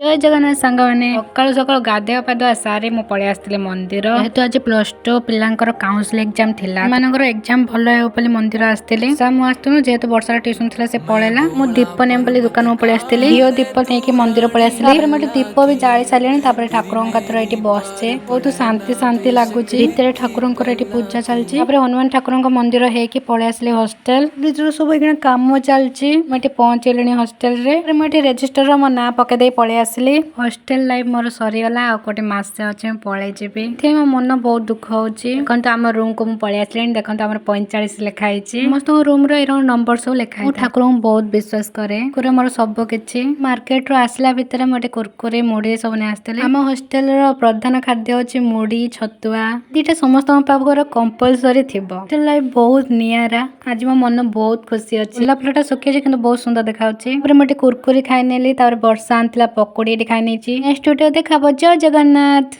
जय जगन्नाथ सांग मैंने सकाल सकाल गाधुआ पाधुआ सारी मु पलि आसती मंदिर जेहेतु आज +2 पिलांकर काउंसिल एग्जाम थिला मानकर एग्जाम भल हो बोली मंदिर आसती आसतुनु जेहेतु वर्षा ट्यूशन थिला से पळेला मु दीप नेम बोली दुकान को पळि आसती हिओ दीप नेकी मंदिर पळि आसली तापर मटे दीप भी जाली सारे तापर ठाकुरन कतर एठी बसचे बहुत शांति शांति लागुची भीतर ठाकुरन को एठी पूजा चलची तापर हनुमान ठाकुरन को मंदिर हेकी पळि आसली हॉस्टल बिजर सब एखने काम चलची मटे पहुंचलेनी हॉस्टल रे मटे रजिस्टर रो मो ना पके दे पळि हॉस्टल लाइफ मोर सरीगला आ गोटे मसे अच्छे पलि जीवी मो मन बहुत दुख होची देखो आम रूम को पलि आसली देखो आम 45 लिखाई समस्त रूम नंबर सब लिखाई ठाकुर को बहुत विश्वास करे मोर सब किछि मार्केट रो आसला भितर मोटे कुरकुरे मुड़ी सब ने आसते आम हॉस्टल रो प्रधान खाद्य अछि मुड़ी छतुआ दीटा समस्त पाखर कंपलसरी थिबो हॉस्टल लाइफ बहुत नियारा आज मो मन बहुत खुशी अछि फुलटा सुखी किंतु बहुत सुंदर देखाउछि मोटे कुरकुरी खाई नेली वर्षा आंतला पकोड़ी खाई नेक्स्ट वीडियो देखा जय जगन्नाथ।